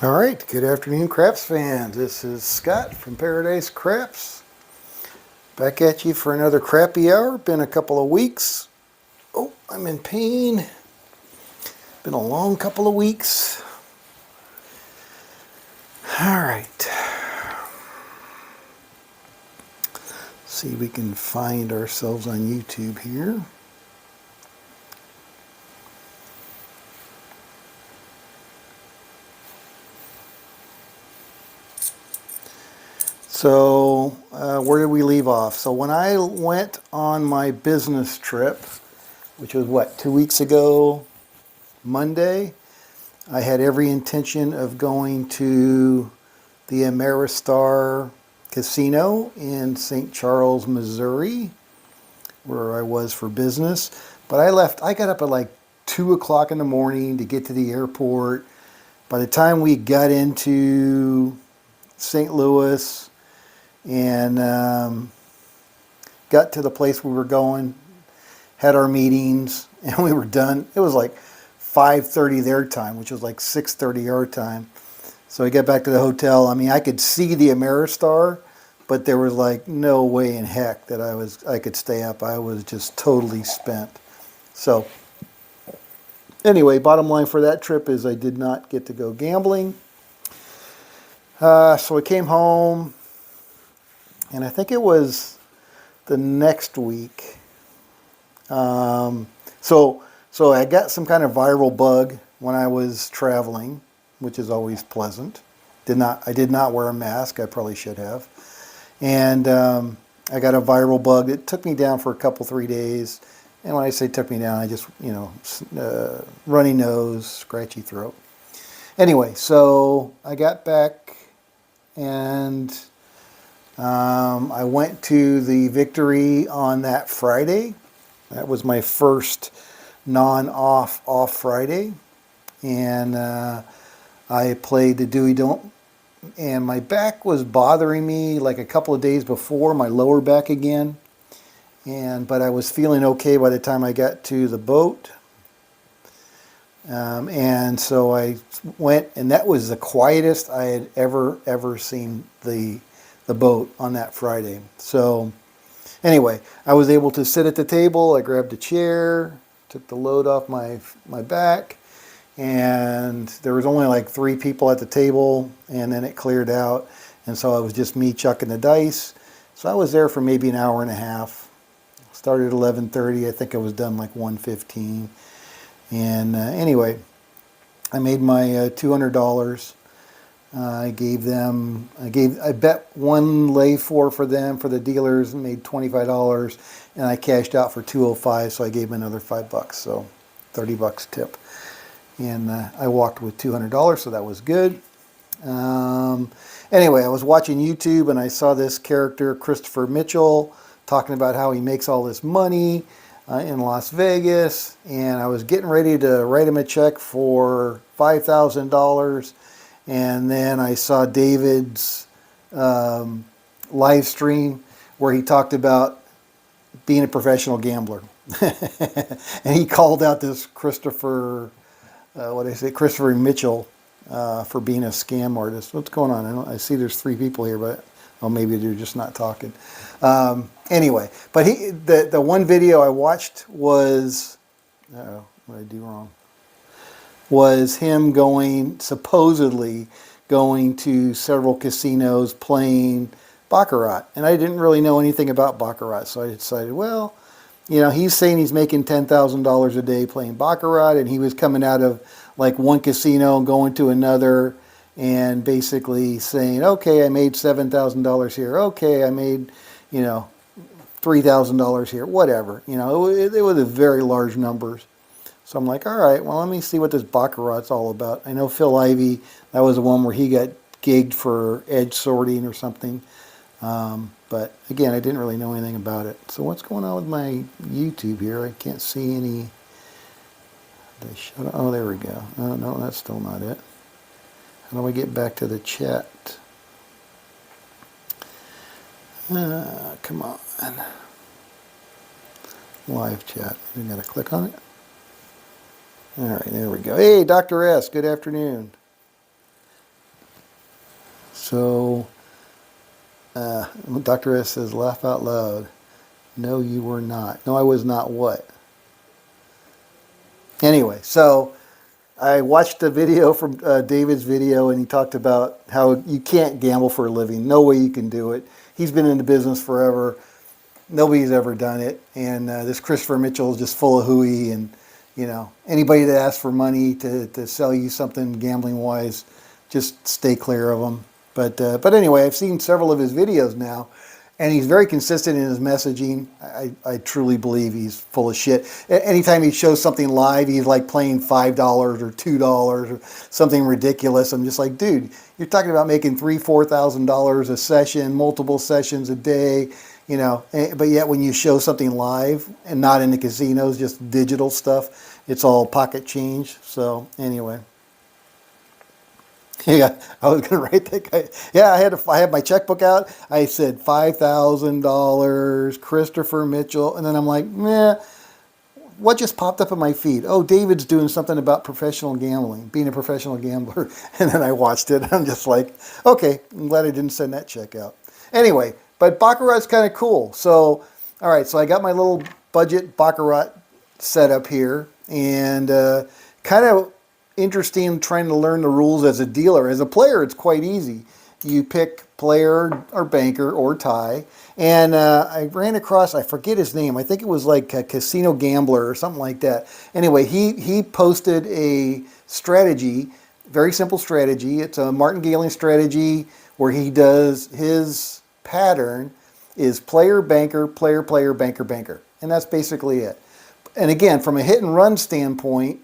All right, good afternoon, craps fans. This is Scott from Paradise Craps. Back at you for another crappy hour. Been a couple of weeks. Oh, I'm in pain. Been a long couple of weeks. All right. See if we can find ourselves on YouTube here. So, where did we leave off? So, when I went on my business trip, which was what, 2 weeks ago, Monday, I had every intention of going to the Ameristar Casino in St. Charles, Missouri, where I was for business. But I got up at like 2 o'clock in the morning to get to the airport. By the time we got into St. Louis and got to the place we were going, had our meetings, and we were done. It was like 5:30 their time, which was like 6:30 our time. So we got back to the hotel. I mean, I could see the Ameristar, but there was like no way in heck that I could stay up. I was just totally spent. So anyway, bottom line for that trip is I did not get to go gambling. So I came home, and I think it was the next week. So I got some kind of viral bug when I was traveling, which is always pleasant. I did not wear a mask. I probably should have. And I got a viral bug. It took me down for a couple, 3 days. And when I say took me down, I just, runny nose, scratchy throat. Anyway, so I got back and I went to the Victory on that Friday. That was my first off Friday. And I played the Dewey Don't. And my back was bothering me like a couple of days before, my lower back again. But I was feeling okay by the time I got to the boat. And so I went, and that was the quietest I had ever seen the boat on that Friday. So anyway, I was able to sit at the table. I grabbed a chair, took the load off my back, and there was only like 3 people at the table, and then it cleared out. And so it was just me chucking the dice. So I was there for maybe an hour and a half. Started at 11:30. I think I was done like 1:15. And anyway, I made my $200. I bet one lay for them, for the dealers, and made $25, and I cashed out for 205, so I gave them another $5, so $30 tip. And I walked with $200, so that was good. Anyway, I was watching YouTube and I saw this character, Christopher Mitchell, talking about how he makes all this money in Las Vegas, and I was getting ready to write him a check for $5,000, and then I saw David's live stream where he talked about being a professional gambler. And he called out this Christopher Mitchell for being a scam artist. What's going on? I see there's 3 people here, but maybe they're just not talking. Anyway, but the one video I watched was, what did I do wrong? Was him supposedly going to several casinos playing Baccarat. And I didn't really know anything about Baccarat, so I decided, well, he's saying he's making $10,000 a day playing Baccarat, and he was coming out of like one casino and going to another and basically saying, okay, I made $7,000 here. Okay, I made, $3,000 here, whatever. It was very large numbers. So I'm like, all right, well, let me see what this Baccarat's all about. I know Phil Ivey, that was the one where he got gigged for edge sorting or something. But again, I didn't really know anything about it. So what's going on with my YouTube here? I can't see any. Did I shut it? Oh, there we go. Oh, no, that's still not it. How do I get back to the chat? Come on. Live chat. I got to click on it. All right, there we go. Hey, Dr. S, good afternoon. So, Dr. S says, laugh out loud. No, you were not. No, I was not what? Anyway, so I watched a video from David's video, and he talked about how you can't gamble for a living. No way you can do it. He's been in the business forever. Nobody's ever done it. And this Christopher Mitchell is just full of hooey. And, you know, anybody that asks for money to sell you something gambling-wise, just stay clear of them. But anyway, I've seen several of his videos now, and he's very consistent in his messaging. I truly believe he's full of shit. Anytime he shows something live, he's like playing $5 or $2 or something ridiculous. I'm just like, dude, you're talking about making $3,000, $4,000 a session, multiple sessions a day, you know. But yet when you show something live and not in the casinos, just digital stuff, it's all pocket change. So anyway. Yeah, I was gonna write that guy. Yeah, I had my checkbook out. I said $5,000, Christopher Mitchell, and then I'm like, meh. What just popped up in my feed? Oh, David's doing something about professional gambling, being a professional gambler, and then I watched it. I'm just like, okay, I'm glad I didn't send that check out. Anyway, but Baccarat's kind of cool. So, all right, so I got my little budget Baccarat set up here, and kind of interesting trying to learn the rules as a dealer. As a player, it's quite easy. You pick player or banker or tie. And I ran across, I forget his name, I think it was like a Casino Gambler or something like that. Anyway, he posted a strategy, very simple strategy. It's a martingale strategy where he does his pattern is player, banker, player, player, banker, banker. And that's basically it. And again, from a hit and run standpoint,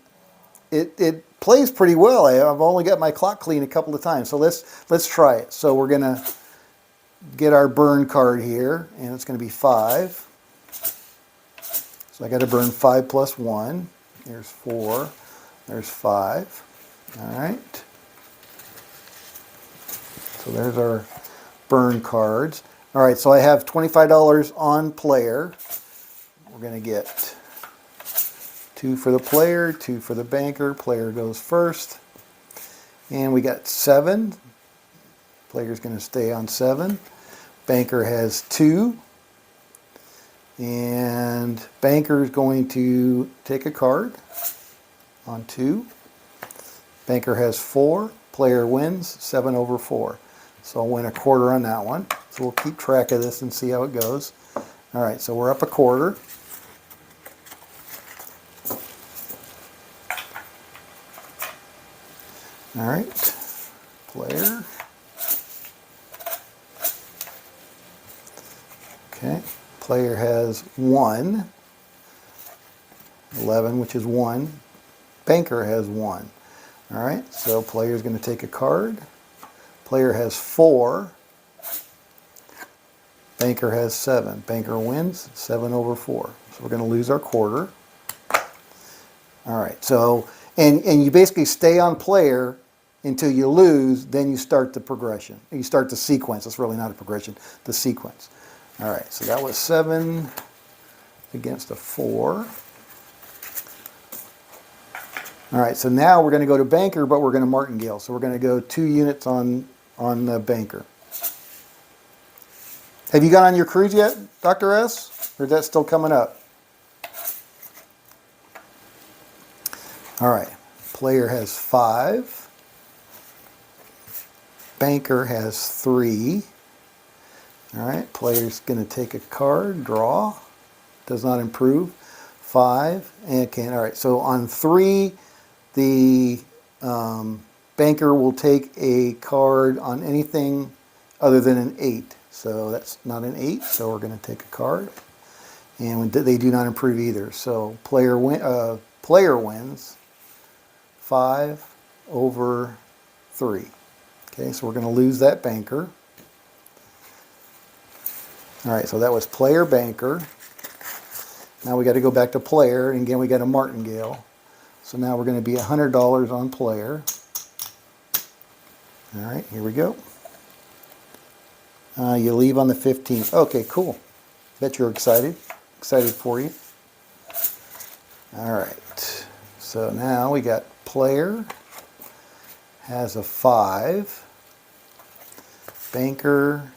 it plays pretty well. I've only got my clock clean a couple of times, so let's try it. So we're gonna get our burn card here, and it's gonna be 5. So I got to burn 5 plus 1. There's 4. There's 5. All right. So there's our burn cards. All right. So I have $25 on player. We're gonna get 2 for the player, 2 for the banker. Player goes first. And we got 7. Player's going to stay on 7. Banker has 2. And banker is going to take a card on 2. Banker has 4. Player wins 7 over 4. So I'll win a quarter on that one. So we'll keep track of this and see how it goes. All right, so we're up a quarter. All right, player. Okay, player has 1, 11, which is 1. Banker has 1. All right, so player is going to take a card. Player has 4. Banker has 7. Banker wins 7 over 4. So we're going to lose our quarter. All right, so, and you basically stay on player until you lose, then you start the progression. You start the sequence. It's really not a progression, the sequence. All right, so that was 7 against a 4. All right, so now we're going to go to banker, but we're going to martingale. So we're going to go 2 units on the banker. Have you got on your cruise yet, Dr. S? Or is that still coming up? All right, player has 5. Banker has 3. All right, player's going to take a card, draw. Does not improve. 5, and can. All right, so on 3, the banker will take a card on anything other than an 8. So that's not an 8, so we're going to take a card. And they do not improve either. So player wins 5 over 3. Okay, so we're going to lose that banker. All right, so that was player banker. Now we got to go back to player, and again we got a martingale. So now we're going to be $100 on player. All right, here we go. You leave on the 15th. Okay, cool. Bet you're excited. Excited for you. All right, so now we got player has a 5. Banker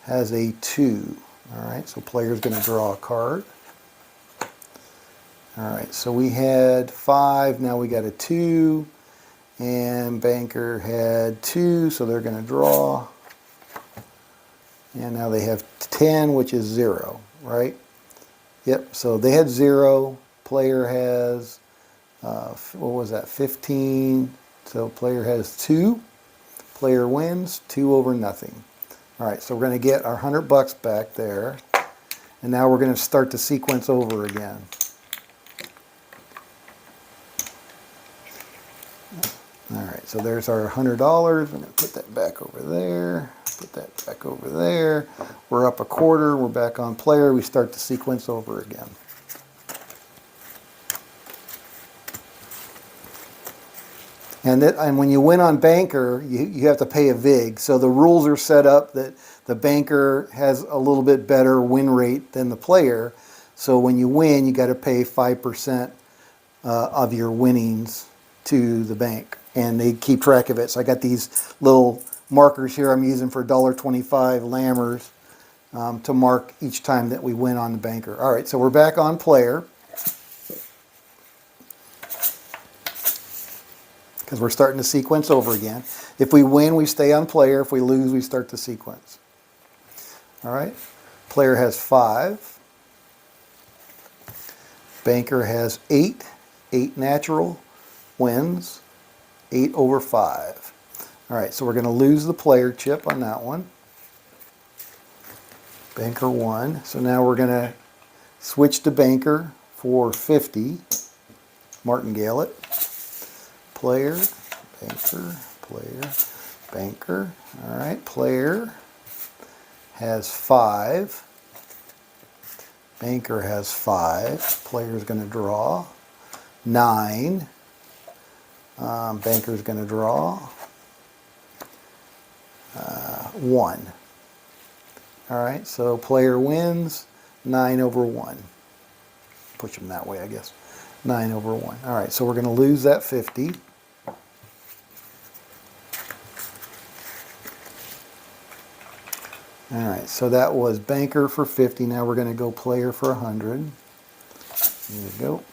has a 2. All right, so player's going to draw a card. All right, so we had 5, now we got a 2, and Banker had 2, so they're going to draw. And now they have 10, which is 0, right? Yep, so they had 0, player has, what was that, 15, so player has 2, player wins, 2 over nothing. All right, so we're going to get our $100 back there, and now we're going to start the sequence over again. All right, so there's our $100. I'm going to put that back over there, put that back over there. We're up a quarter, we're back on player, we start the sequence over again. And when you win on Banker, you have to pay a VIG. So the rules are set up that the Banker has a little bit better win rate than the player. So when you win, you got to pay 5% of your winnings to the bank. And they keep track of it. So I got these little markers here I'm using for $1.25 Lammers to mark each time that we win on the Banker. All right, so we're back on player. Because we're starting the sequence over again. If we win, we stay on player. If we lose, we start the sequence. All right. Player has 5. Banker has 8. 8 natural. Wins. 8 over 5. All right, so we're going to lose the player chip on that one. Banker 1. So now we're going to switch to Banker for 50. Martingale. Player, Banker, player, Banker. All right, player has 5. Banker has 5. Player's going to draw 9. Banker's going to draw 1. All right, so player wins 9 over 1. Push them that way, I guess. 9 over 1. All right, so we're going to lose that 50. All right, so that was Banker for 50. Now we're going to go player for 100. Here we go.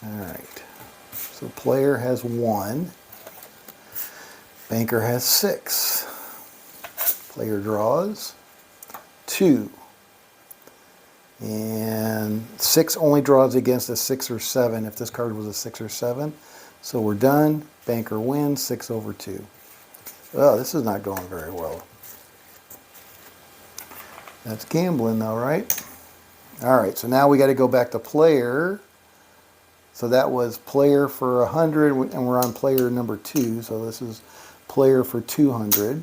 All right, so player has 1. Banker has 6. Player draws 2. And 6 only draws against a 6 or 7 if this card was a 6 or 7. So we're done. Banker wins 6 over 2. Oh, this is not going very well. That's gambling though, right? All right, so now we got to go back to player. So that was player for 100, and we're on player number 2. So this is player for 200.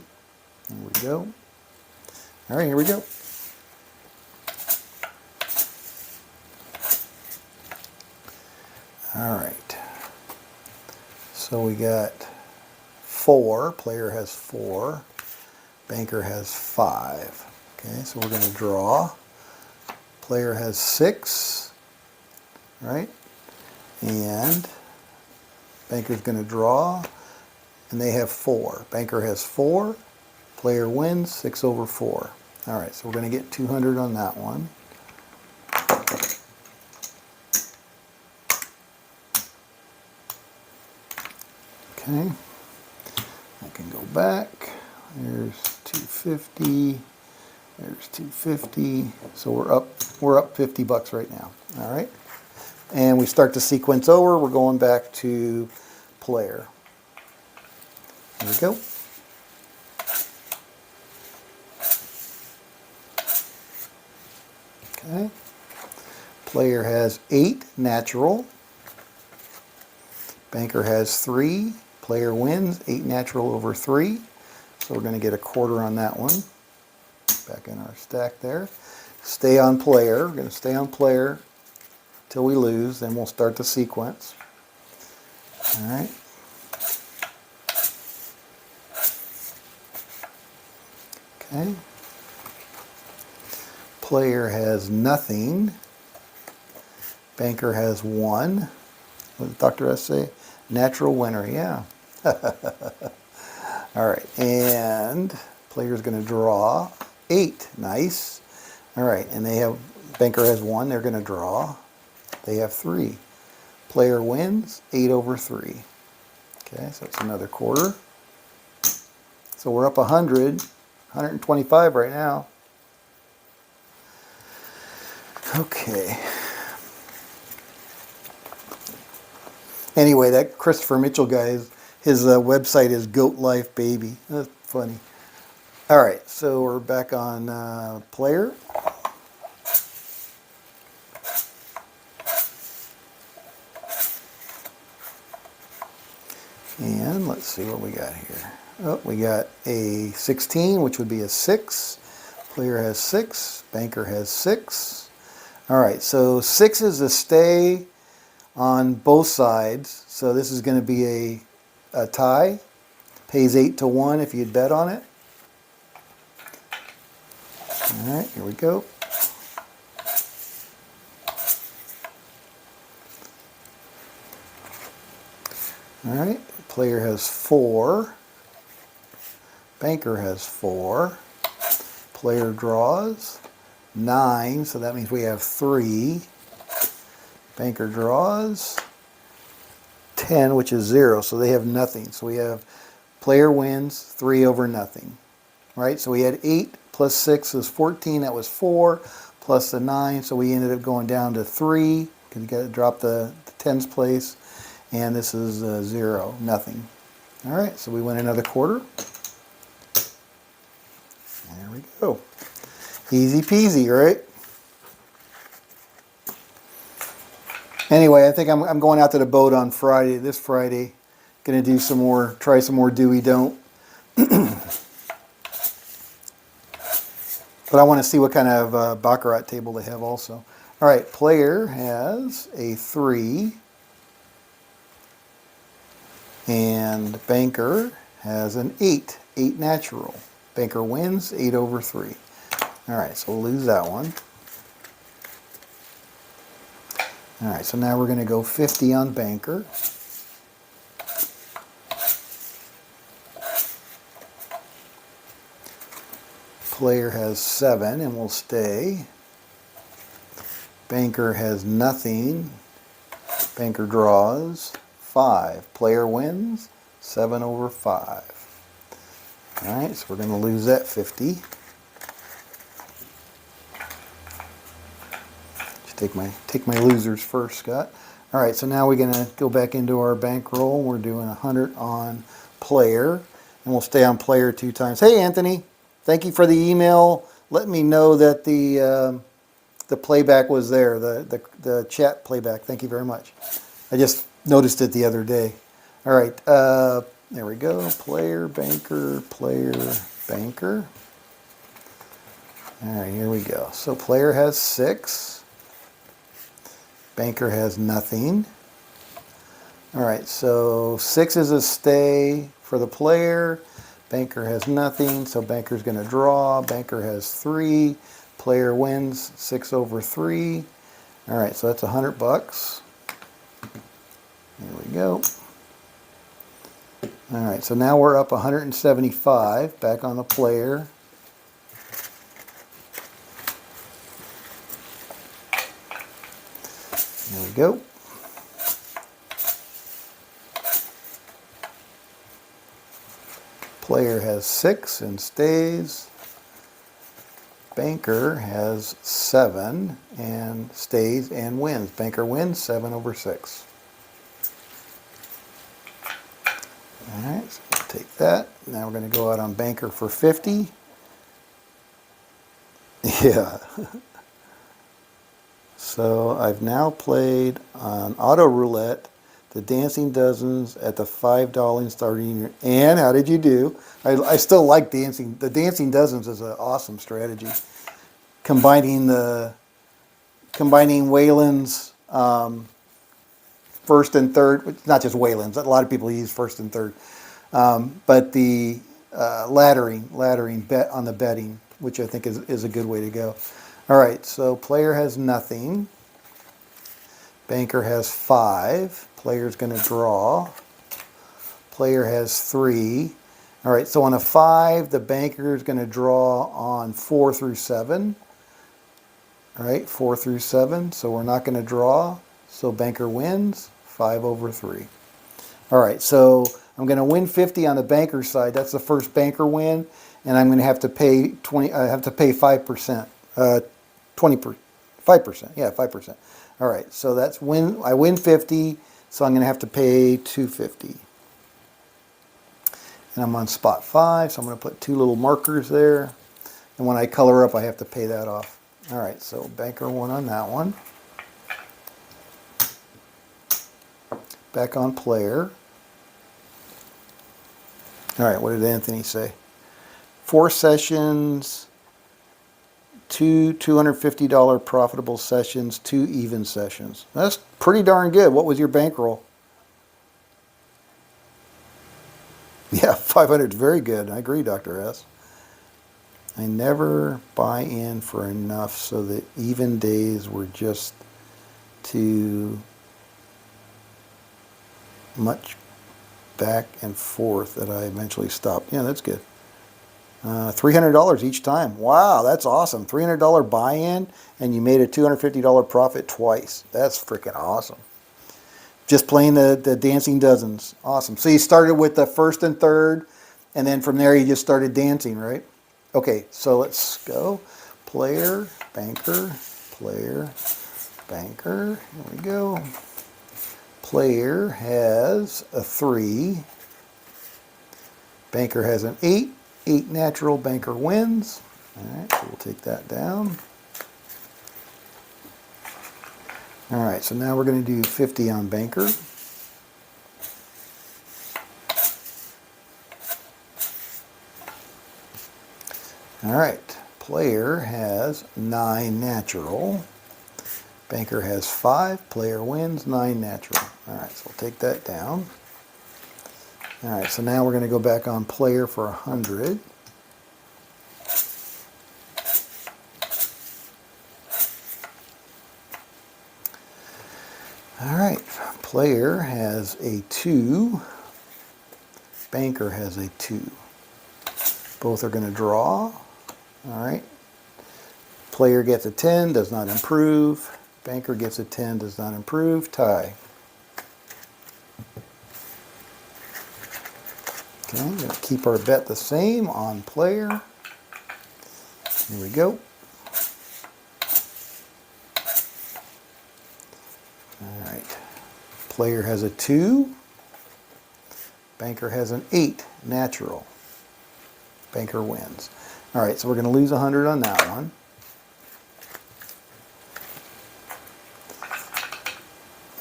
There we go. All right, here we go. All right. So we got 4. Player has 4. Banker has 5. Okay, so we're going to draw. Player has 6. Right? And Banker's going to draw. And they have 4. Banker has 4. Player wins 6 over 4. All right, so we're going to get 200 on that one. Okay, I can go back. There's 250. There's 250. So we're up $50 right now. All right, and we start the sequence over. We're going back to player. Here we go. Okay. Player has 8 natural. Banker has 3. Player wins 8 natural over 3. So we're going to get a quarter on that one. Back in our stack there. Stay on player. We're going to stay on player till we lose. Then we'll start the sequence. All right. Okay. Player has nothing. Banker has 1. What did Dr. S say? Natural winner, yeah. All right, and player's going to draw 8. Nice. All right, and they have, banker has 1. They're going to draw. They have 3. Player wins 8 over 3. Okay, so it's another quarter. So we're up 100, 125 right now. Okay. Anyway, that Christopher Mitchell guy, his website is Goat Life Baby. That's funny. All right, so we're back on player. And let's see what we got here. Oh, we got a 16, which would be a 6. Player has 6. Banker has 6. All right, so 6 is a stay on both sides. So this is going to be a tie. Pays 8 to 1 if you'd bet on it. All right, here we go. All right, player has 4. Banker has 4. Player draws 9, so that means we have 3. Banker draws 10, which is 0, so they have nothing. So we have player wins 3 over nothing, right? So we had 8 plus 6 is 14, that was 4, plus the 9, so we ended up going down to 3, because you got to drop the tens place, and this is 0, nothing. All right, so we win another quarter. There we go. Easy peasy, right? Anyway, I think I'm going out to the boat on Friday, this Friday. Going to do some more, try some more do we don't. But I want to see what kind of Baccarat table they have also. All right, player has a 3. And banker has an 8. 8 natural. Banker wins 8 over 3. All right, so we'll lose that one. All right, so now we're going to go 50 on banker. Player has 7 and will stay. Banker has nothing. Banker draws 5. Player wins 7 over 5. All right, so we're going to lose that 50. Take my losers first, Scott. All right, so now we're going to go back into our bankroll. We're doing 100 on player, and we'll stay on player 2 times. Hey, Anthony, thank you for the email. Let me know that the playback was there, the chat playback. Thank you very much. I just noticed it the other day. All right, there we go. Player, banker, player, banker. All right, here we go. So player has 6. Banker has nothing. All right, so 6 is a stay for the player. Banker has nothing, so banker's going to draw. Banker has 3. Player wins 6 over 3. All right, so that's $100. There we go. All right, so now we're up 175. Back on the player. There we go. Player has 6 and stays. Banker has 7 and stays and wins. Banker wins 7 over 6. All right, so we'll take that. Now we're going to go out on banker for 50. Yeah. So I've now played on auto roulette the Dancing Dozens at the $5 starting unit. And how did you do? I still like dancing. The Dancing Dozens is an awesome strategy. Combining Wayland's first and third, it's not just Wayland's, a lot of people use first and third, but the laddering bet on the betting, which I think is a good way to go. All right, so player has nothing. Banker has 5. Player's going to draw. Player has 3. All right, so on a 5, the banker is going to draw on 4 through 7. All right, 4 through 7, so we're not going to draw. So banker wins, 5 over 3. All right, so I'm going to win 50 on the banker side. That's the first banker win, and I'm going to have to pay 20. I have to pay 5%, 5%. Yeah, 5%. All right, so that's win. I win 50, so I'm going to have to pay 250. And I'm on spot 5, so I'm going to put 2 little markers there. And when I color up, I have to pay that off. All right, so banker 1 on that one. Back on player. All right, what did Anthony say? 4 sessions, 2 $250 profitable sessions, 2 even sessions. That's pretty darn good. What was your bankroll? Yeah, 500 is very good. I agree, Dr. S. I never buy in for enough, so the even days were just too much back and forth that I eventually stopped. Yeah, that's good. $300 each time. Wow, that's awesome. $300 buy-in, and you made a $250 profit twice. That's freaking awesome. Just playing the dancing dozens. Awesome. So you started with the first and third, and then from there you just started dancing, right? Okay, so let's go. Player, banker, player, banker. Here we go. Player has a 3. Banker has an 8. 8 natural, banker wins. All right, so we'll take that down. All right, so now we're going to do 50 on banker. All right, player has 9 natural. Banker has 5. Player wins, 9 natural. All right, so we'll take that down. All right, so now we're going to go back on player for 100. All right, player has a 2. Banker has a 2. Both are going to draw. All right. Player gets a 10, does not improve. Banker gets a 10, does not improve. Tie. Okay, I'm going to keep our bet the same on player. Here we go. All right. Player has a 2. Banker has an 8, natural. Banker wins. All right, so we're going to lose 100 on that one.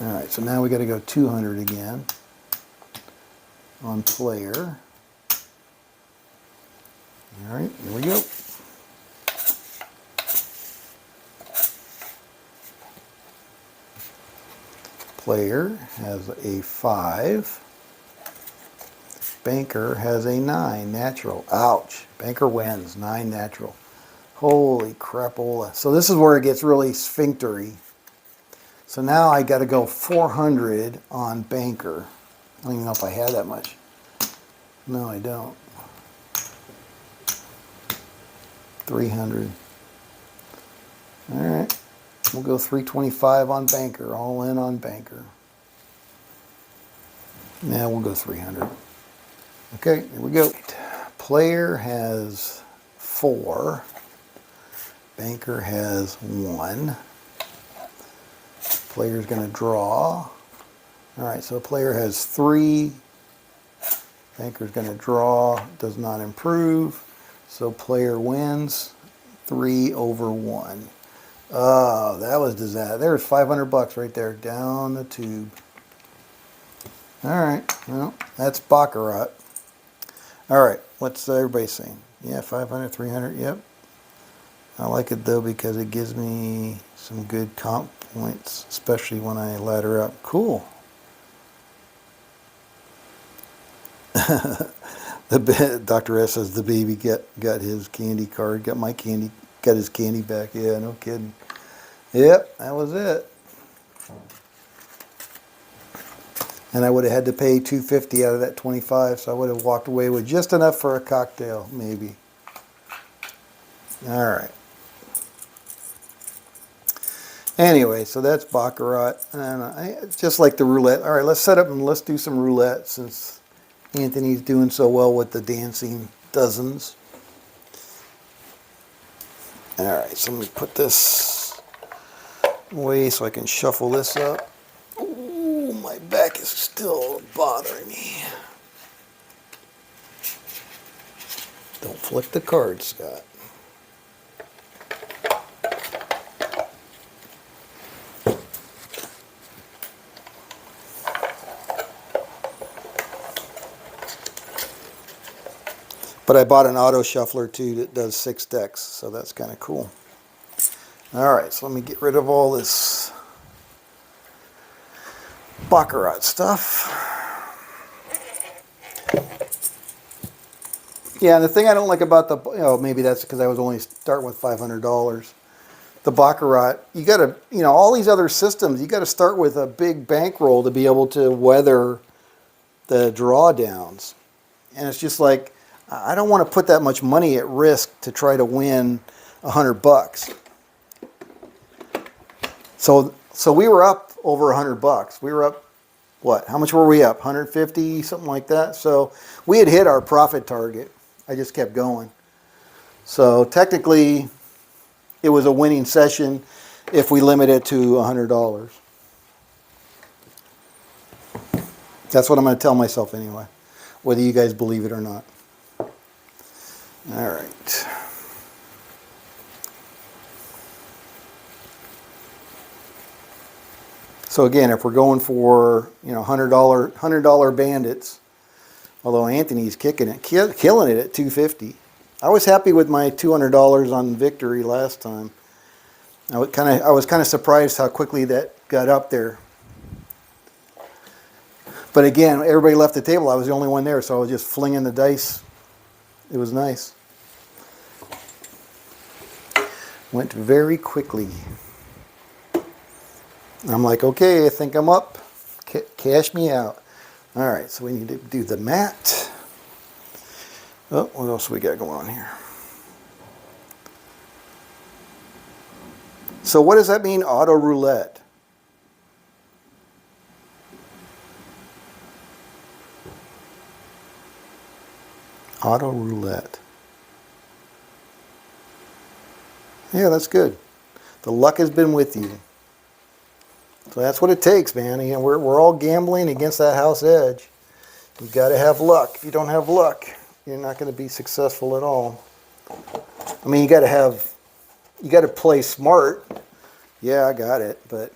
All right, so now we got to go 200 again on player. All right, here we go. Player has a 5. Banker has a 9, natural. Ouch. Banker wins, 9 natural. Holy crapola. So this is where it gets really sphinctery. So now I got to go 400 on banker. I don't even know if I had that much. No, I don't. 300. All right. We'll go 325 on banker. All in on banker. Now we'll go 300. Okay, here we go. Player has 4. Banker has 1. Player's going to draw. All right, so player has 3. Banker's going to draw. Does not improve. So player wins 3 over 1. Oh, that was disaster. There's $500 right there down the tube. All right, well, that's baccarat. All right, what's everybody saying? Yeah, 500, 300, yep. I like it though because it gives me some good comp points, especially when I ladder up. Cool. Dr. S says the baby got his candy card, got his candy back. Yeah, no kidding. Yep, that was it. And I would have had to pay $2.50 out of that 25, so I would have walked away with just enough for a cocktail, maybe. All right. Anyway, so that's Baccarat, and I just like the roulette. All right, let's set up and let's do some roulette since Anthony's doing so well with the dancing dozens. All right, so let me put this away so I can shuffle this up. Ooh, my back is still bothering me. Don't flick the card, Scott. But I bought an auto shuffler too that does 6 decks, so that's kind of cool. All right, so let me get rid of all this Baccarat stuff. Yeah, and the thing I don't like about the, maybe that's because I was only starting with $500. The Baccarat, you got to, all these other systems, you got to start with a big bankroll to be able to weather the drawdowns. And it's just like, I don't want to put that much money at risk to try to win $100. So we were up over $100. We were up, what? How much were we up? 150, something like that. So we had hit our profit target. I just kept going. So technically, it was a winning session if we limit it to $100. That's what I'm going to tell myself anyway, whether you guys believe it or not. All right. So again, if we're going for $100 bandits, although Anthony's kicking it, killing it at $2.50. I was happy with my $200 on victory last time. I was kind of surprised how quickly that got up there. But again, everybody left the table. I was the only one there, so I was just flinging the dice. It was nice. Went very quickly. I'm like, okay, I think I'm up. Cash me out. All right, so we need to do the mat. Oh, what else we got going on here? So what does that mean, auto roulette? Auto roulette. Yeah, that's good. The luck has been with you. So that's what it takes, man. Again, we're all gambling against that house edge. You've got to have luck. If you don't have luck, you're not going to be successful at all. I mean, you got to play smart. Yeah, I got it, but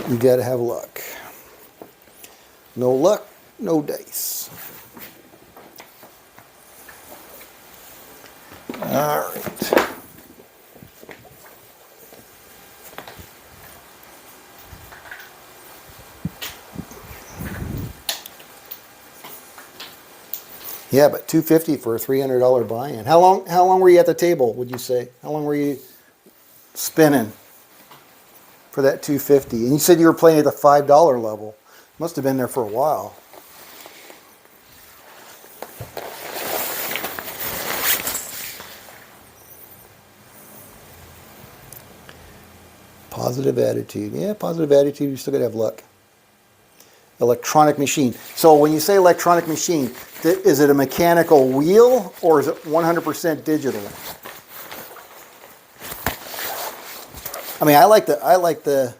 you got to have luck. No luck, no dice. All right. Yeah, but $250 for a $300 buy-in. How long were you at the table, would you say? How long were you spinning for that $250? And you said you were playing at the $5 level. Must have been there for a while. Positive attitude. Yeah, positive attitude. You still got to have luck. Electronic machine. So when you say electronic machine, is it a mechanical wheel or is it 100% digital? I mean, I like the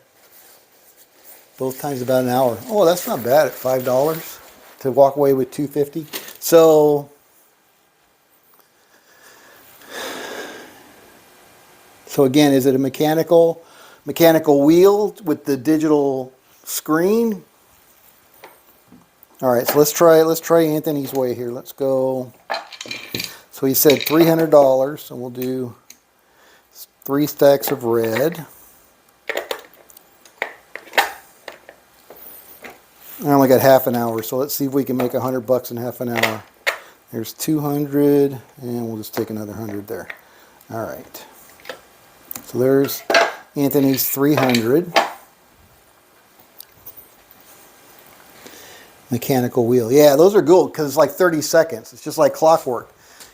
both times about an hour. Oh, that's not bad at $5 to walk away with $250. So again, is it a mechanical wheel with the digital screen? All right, so let's try Anthony's way here. Let's go. So he said $300, and we'll do 3 stacks of red. I only got half an hour, so let's see if we can make $100 in half an hour. There's 200, and we'll just take another 100 there. All right. So there's Anthony's 300. Mechanical wheel. Yeah, those are good because it's like 30 seconds. It's just like clockwork.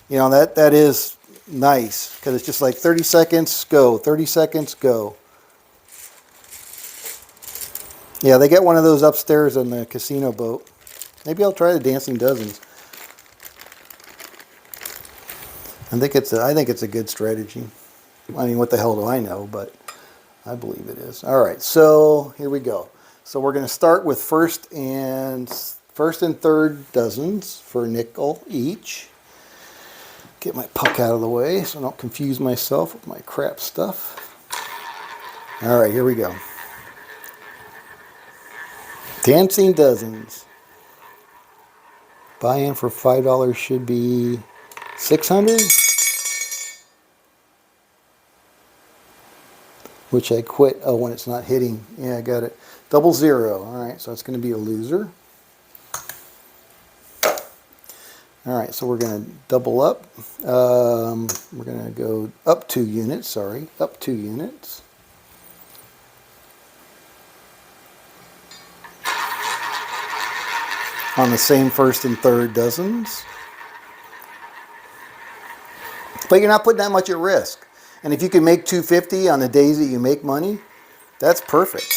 You know, that is nice because it's just like 30 seconds, go. 30 seconds, go. Yeah, they get one of those upstairs on the casino boat. Maybe I'll try the Dancing Dozens. I think it's a good strategy. I mean, what the hell do I know, but I believe it is. All right, so here we go. So we're going to start with first and third dozens for a nickel each. Get my puck out of the way so I don't confuse myself with my crap stuff. All right, here we go. Dancing Dozens. Buy-in for $5 should be 600, which I quit. Oh, when it's not hitting. Yeah, I got it. 00. All right, so it's going to be a loser. All right, so we're going to double up. We're going to go up 2 units. Sorry, up 2 units. On the same first and third dozens. But you're not putting that much at risk. And if you can make 250 on the days that you make money, that's perfect.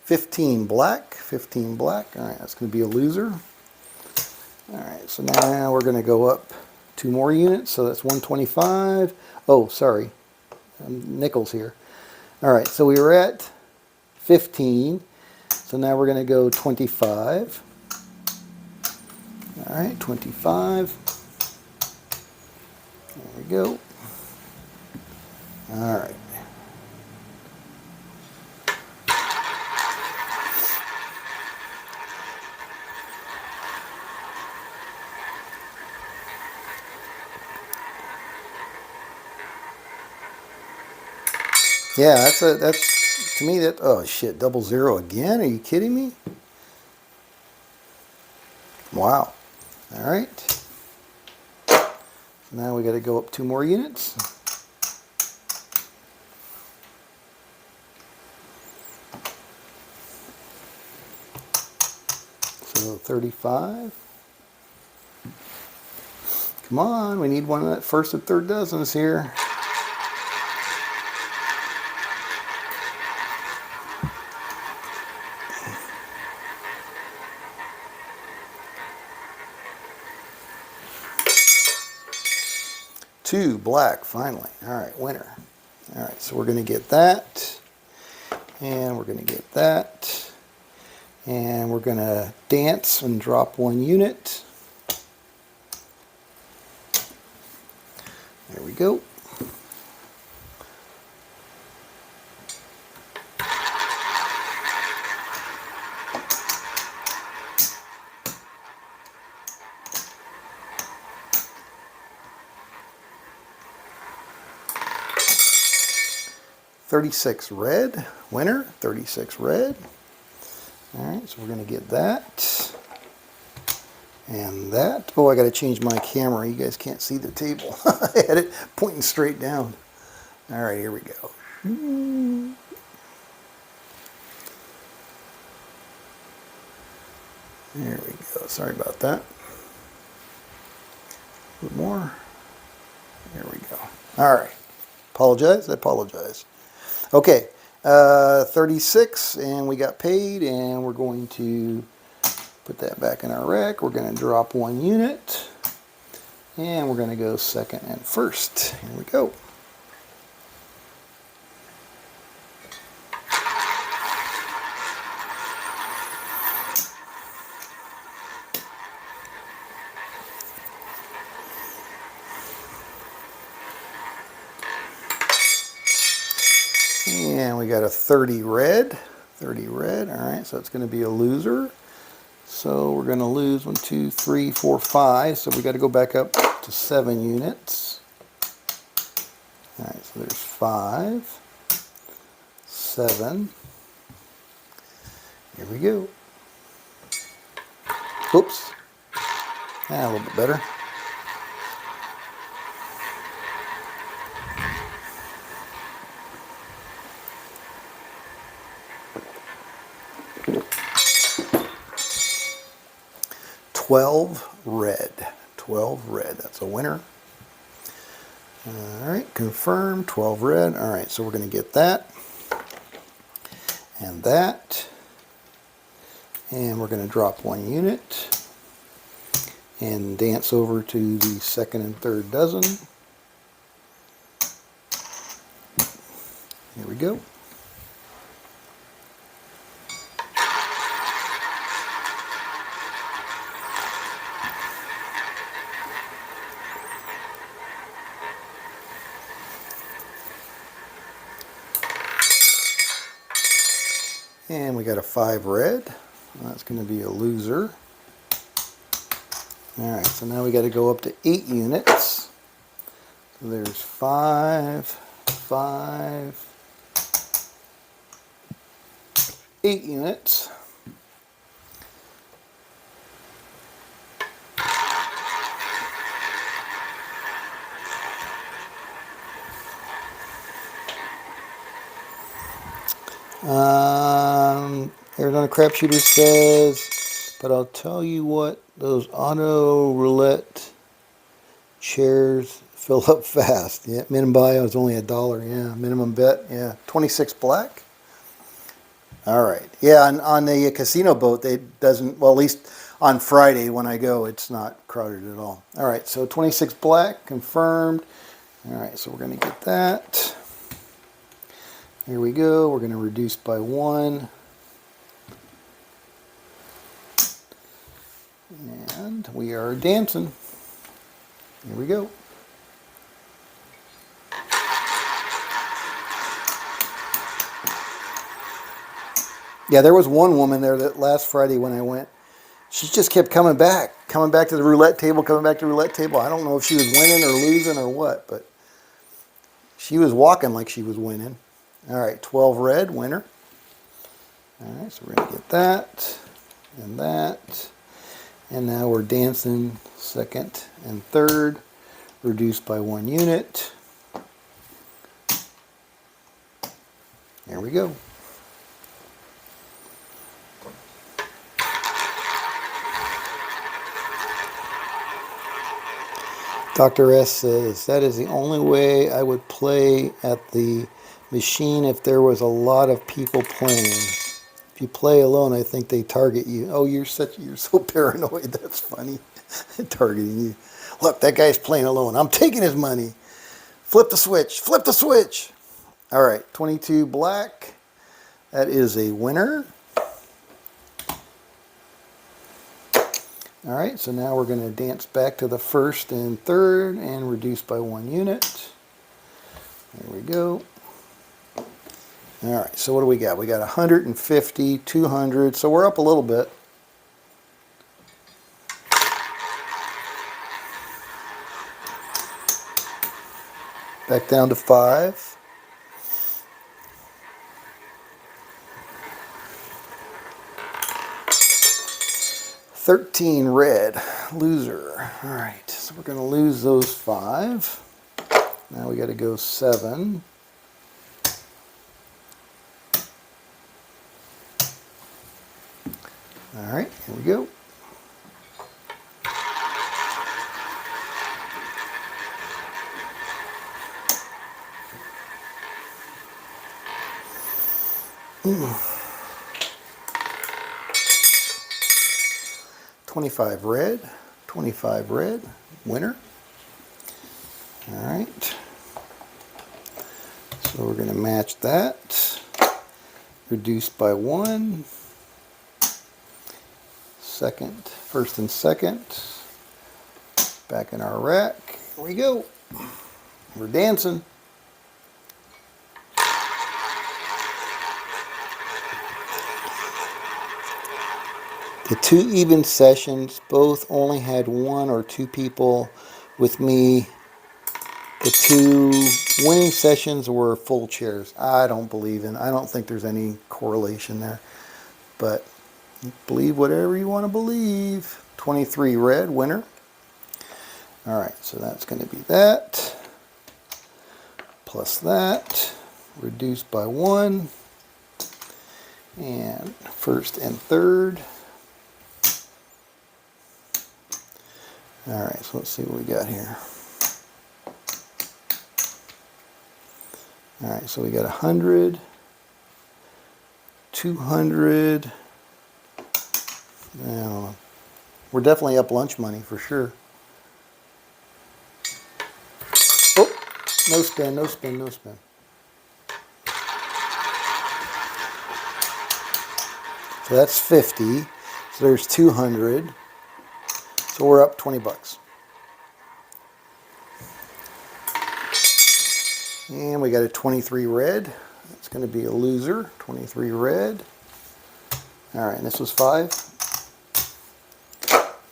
15 black, 15 black. All right, that's going to be a loser. All right, so now we're going to go up 2 more units. So that's 125. Oh, sorry. Nickels here. All right, so we were at 15. So now we're going to go 25. All right, 25. There we go. All right. Yeah, that's to me that, oh shit, 00 again? Are you kidding me? Wow. All right. Now we got to go up 2 more units. So 35. Come on, we need one of that first and third dozens here. Two black, finally. All right, winner. All right, so we're going to get that, and we're going to get that, and we're going to dance and drop 1 unit. There we go. $36 red, winner, 36 red. All right, so we're going to get that and that. Oh, I got to change my camera. You guys can't see the table. I had it pointing straight down. All right, here we go. There we go. Sorry about that. A bit more. There we go. All right. Apologize. I apologize. Okay. 36, and we got paid, and we're going to put that back in our rack. We're going to drop 1 unit, and we're going to go second and first. Here we go. And we got a 30 red. 30 red. All right, so it's going to be a loser. So we're going to lose 1, 2, 3, 4, 5. So we got to go back up to 7 units. All right, so there's 5, 7. Here we go. Oops. A little bit better. 12 red. 12 red. That's a winner. All right, confirm. 12 red. All right, so we're going to get that and that. And we're going to drop 1 unit and dance over to the second and third dozen. Here we go. And we got a 5 red. That's going to be a loser. All right, so now we got to go up to 8 units. So there's 5, 5, 8 units. Arizona Crapshooter says, but I'll tell you what, those auto roulette chairs fill up fast. Yeah, minimum buy is only $1. Yeah, minimum bet. Yeah, 26 black. All right. Yeah, on the casino boat, they doesn't. Well, at least on Friday when I go, it's not crowded at all. All right. So 26 black confirmed. All right. So we're going to get that. Here we go. We're going to reduce by 1. And we are dancing. Here we go. Yeah, there was one woman there that last Friday when I went, she just kept coming back to the roulette table, coming back to the roulette table. I don't know if she was winning or losing or what, but she was walking like she was winning. All right, 12 red, winner. All right, so we're going to get that and that. And now we're dancing second and third, reduced by 1 unit. There we go. Dr. S says, that is the only way I would play at the machine if there was a lot of people playing. If you play alone, I think they target you. Oh, you're so paranoid. That's funny. Targeting you. Look, that guy's playing alone. I'm taking his money. Flip the switch. Flip the switch. All right, 22 black. That is a winner. All right, so now we're going to dance back to the first and third and reduce by 1 unit. There we go. All right, so what do we got? We got 150, 200, so we're up a little bit. Back down to 5. $13 red, loser. All right, so we're going to lose those 5. Now we got to go 7. All right, here we go. Ooh. 25 red, 25 red, winner. All right. So we're going to match that. Reduce by 1. Second, first and second. Back in our rack. Here we go. We're dancing. The 2 even sessions both only had 1 or 2 people with me. The 2 winning sessions were full chairs. I don't think there's any correlation there. But believe whatever you want to believe. 23 red, winner. All right, so that's going to be that. Plus that. Reduced by 1. And first and third. All right, so let's see what we got here. All right, so we got 100, 200. Now, we're definitely up lunch money for sure. Oh, no spin, no spin, no spin. So that's 50. So there's 200. So we're up 20 bucks. And we got a 23 red. That's going to be a loser. 23 red. All right, and this was 5.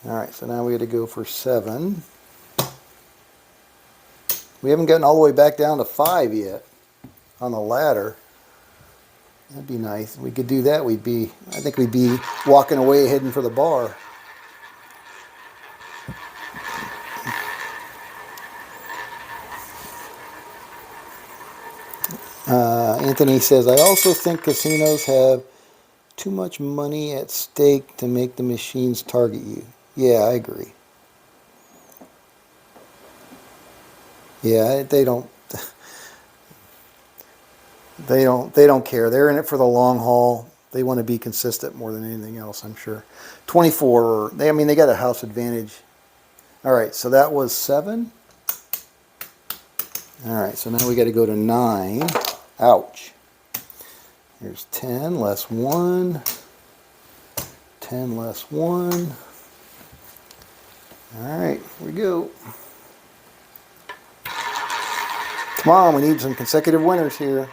All right, so now we got to go for 7. We haven't gotten all the way back down to 5 yet on the ladder. That'd be nice. If we could do that, I think we'd be walking away heading for the bar. Anthony says, I also think casinos have too much money at stake to make the machines target you. Yeah, I agree. Yeah, they don't care. They're in it for the long haul. They want to be consistent more than anything else, I'm sure. 24, they got a house advantage. All right, so that was 7. All right, so now we got to go to 9. Ouch. Here's 10 less 1. 10 less 1. All right, here we go. Come on, we need some consecutive winners here.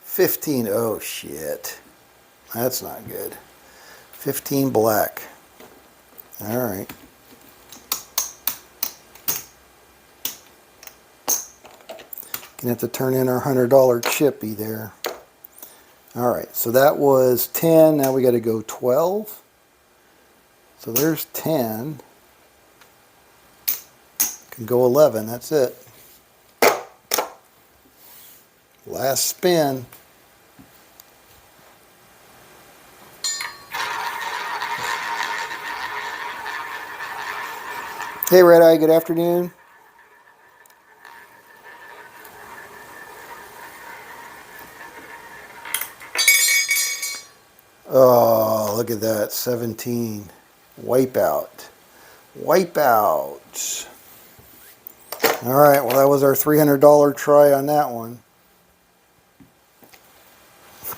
$15. Oh shit, that's not good. 15 black. All right. Gonna have to turn in our $100 chippy there. All right, so that was 10. Now we got to go 12. So there's 10. Can go 11. That's it. Last spin. Hey, Red Eye, good afternoon. Oh, look at that, 17. Wipeout. Wipeout. All right, well, that was our $300 try on that one.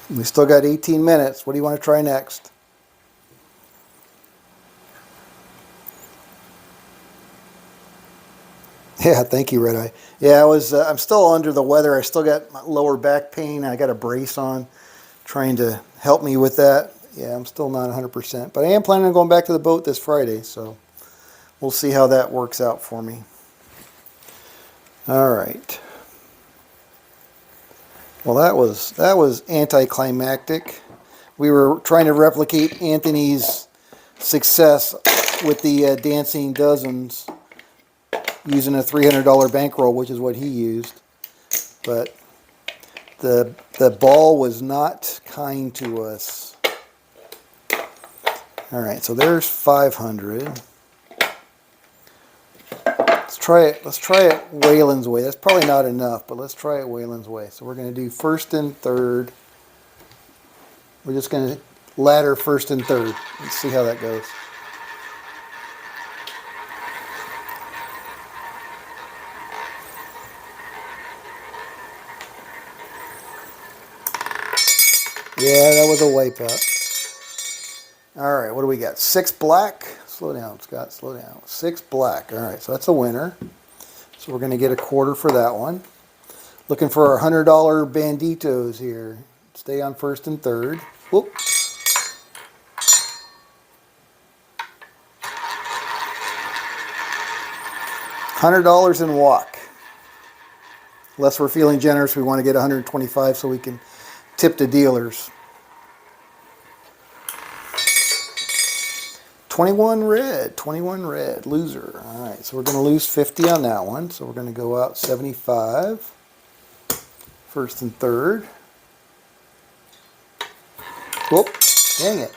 We still got 18 minutes. What do you want to try next? Yeah, thank you, Red Eye. Yeah, I'm still under the weather. I still got my lower back pain. I got a brace on, trying to help me with that. Yeah, I'm still not 100%, but I am planning on going back to the boat this Friday, so we'll see how that works out for me. All right. Well, that was anticlimactic. We were trying to replicate Anthony's success with the dancing dozens using a $300 bankroll, which is what he used. But the ball was not kind to us. All right, so there's 500. Let's try it Waylon's way. That's probably not enough, but let's try it Waylon's way. So we're going to do first and third. We're just going to ladder first and third. Let's see how that goes. Yeah, that was a wipeout. All right, what do we got? 6 black. Slow down, Scott, slow down. 6 black. All right, so that's a winner. So we're going to get a quarter for that one. Looking for our $100 banditos here. Stay on first and third. Whoop. $100 in walk. Unless we're feeling generous, we want to get 125 so we can tip the dealers. 21 red, loser. All right, so we're going to lose 50 on that one. So we're going to go out 75. First and third. Whoop, dang it.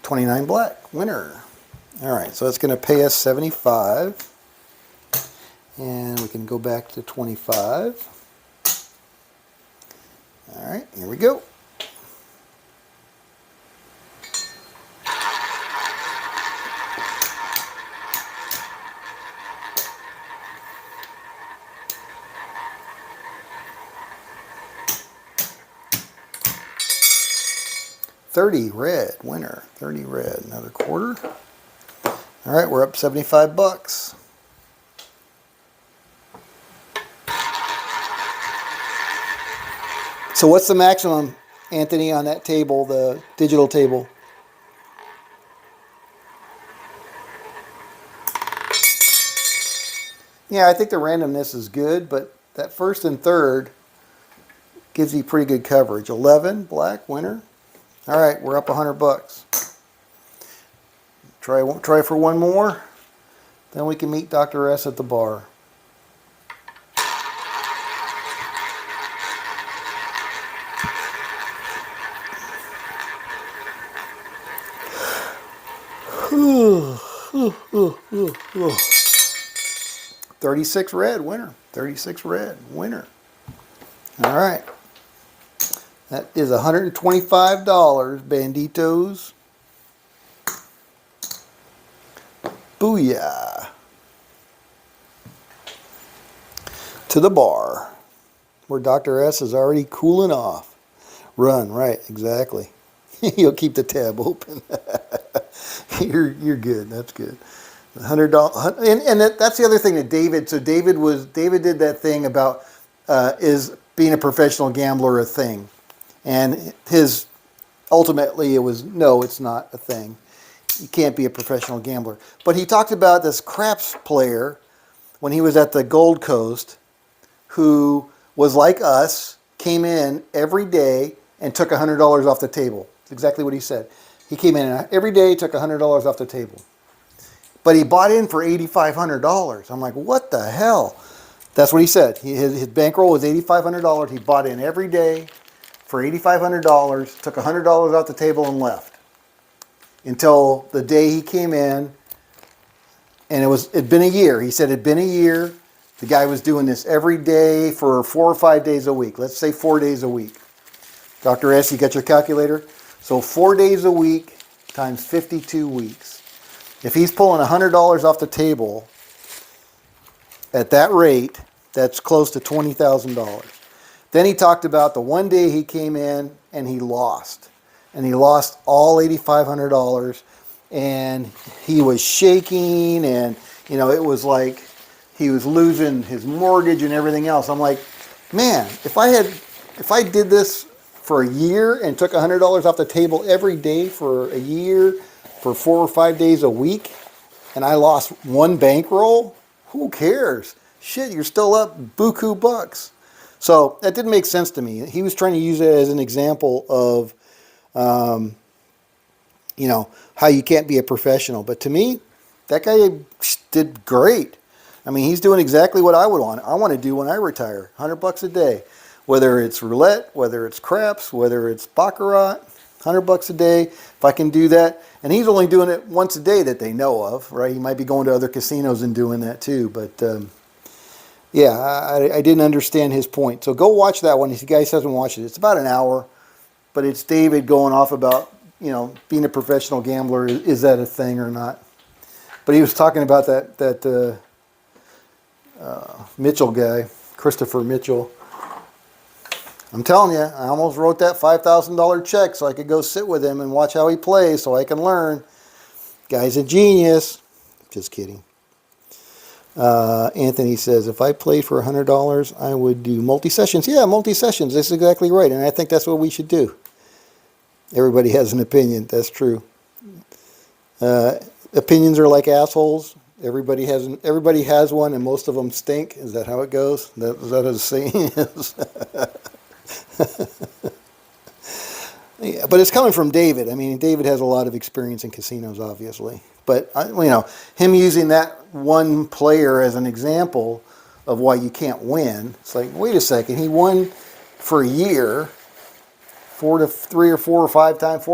$29 black, winner. All right, so it's going to pay us 75. And we can go back to 25. All right, here we go. $30 red, winner. 30 red, another quarter. All right, we're up 75 bucks. So what's the maximum, Anthony, on that table, the digital table? Yeah, I think the randomness is good, but that first and third gives you pretty good coverage. 11 black, winner. All right, we're up 100 bucks. Try for one more, then we can meet Dr. S at the bar. $36 red, winner. 36 red, winner. All right. That is $125, Banditos. Booyah. To the bar, where Dr. S is already cooling off. Run, right, exactly. You'll keep the tab open. You're good. That's good. $100, and that's the other thing that David. So David did that thing about is being a professional gambler a thing, and his ultimately it was no, it's not a thing. You can't be a professional gambler. But he talked about this craps player when he was at the Gold Coast, who was like us, came in every day and took $100 off the table. That's exactly what he said. He came in every day, took $100 off the table. But he bought in for $8,500. I'm like, what the hell? That's what he said. His bankroll was $8,500. He bought in every day for $8,500, took $100 off the table and left. Until the day he came in, and it'd been a year. He said it'd been a year. The guy was doing this every day for 4 or 5 days a week. Let's say 4 days a week. Dr. S, you got your calculator? So 4 days a week times 52 weeks. If he's pulling $100 off the table at that rate, that's close to $20,000. Then he talked about the one day he came in and he lost. And he lost all $8,500, and he was shaking, and it was like he was losing his mortgage and everything else. I'm like, man, if I did this for a year and took $100 off the table every day for a year, for 4 or 5 days a week, and I lost one bankroll, who cares? Shit, you're still up buku bucks. So that didn't make sense to me. He was trying to use it as an example of how you can't be a professional. But to me, that guy did great. I mean, he's doing exactly what I would want. I want to do when I retire, 100 bucks a day. Whether it's roulette, whether it's craps, whether it's baccarat, 100 bucks a day. If I can do that. And he's only doing it once a day that they know of, right? He might be going to other casinos and doing that too. But yeah, I didn't understand his point. So go watch that one if you guys haven't watched it. It's about an hour. But it's David going off about, being a professional gambler. Is that a thing or not? But he was talking about that Mitchell guy, Christopher Mitchell. I'm telling you, I almost wrote that $5,000 check so I could go sit with him and watch how he plays so I can learn. Guy's a genius. Just kidding. Anthony says, if I played for $100, I would do multi-sessions. Yeah, multi-sessions. That's exactly right. And I think that's what we should do. Everybody has an opinion. That's true. Opinions are like assholes. Everybody has one, and most of them stink. Is that how it goes? Is that how the saying is? Yeah, but it's coming from David. I mean, David has a lot of experience in casinos, obviously. But him using that one player as an example of why you can't win. It's like, wait a second, he won for a year, 4 or 5 times,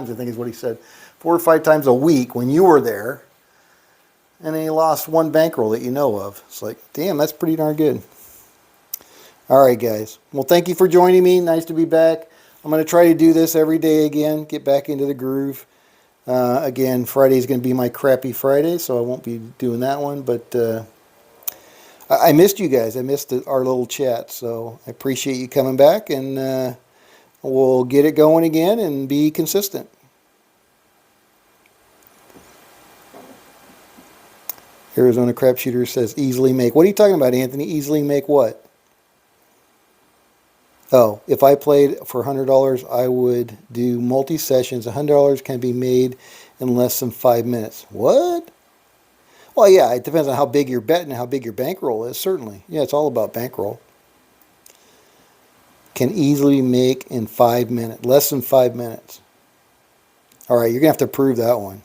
I think is what he said, 4 or 5 times a week when you were there, and then he lost one bankroll that you know of. It's like, damn, that's pretty darn good. All right, guys. Well, thank you for joining me. Nice to be back. I'm going to try to do this every day again, get back into the groove. Again, Friday is going to be my crappy Friday, so I won't be doing that one. But I missed you guys. I missed our little chat, so I appreciate you coming back, and we'll get it going again and be consistent. Arizona Crap Shooter says easily make. What are you talking about, Anthony? Easily make what? Oh, if I played for $100, I would do multi-sessions. $100 can be made in less than 5 minutes. What? Well, yeah, it depends on how big you're betting and how big your bankroll is, certainly. Yeah, it's all about bankroll. Can easily make in 5 minutes, less than 5 minutes. All right, you're going to have to prove that one.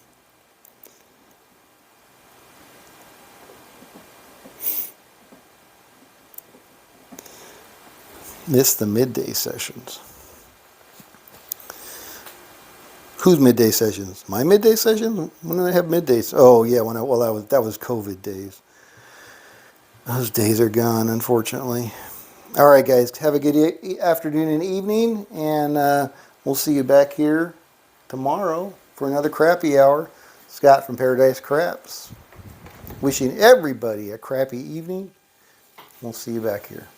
Miss the midday sessions. Whose midday sessions? My midday sessions? When did I have middays? Oh yeah, that was COVID days. Those days are gone, unfortunately. All right, guys, have a good afternoon and evening, and we'll see you back here tomorrow for another crappy hour. Scott from Paradise Craps, wishing everybody a crappy evening. We'll see you back here.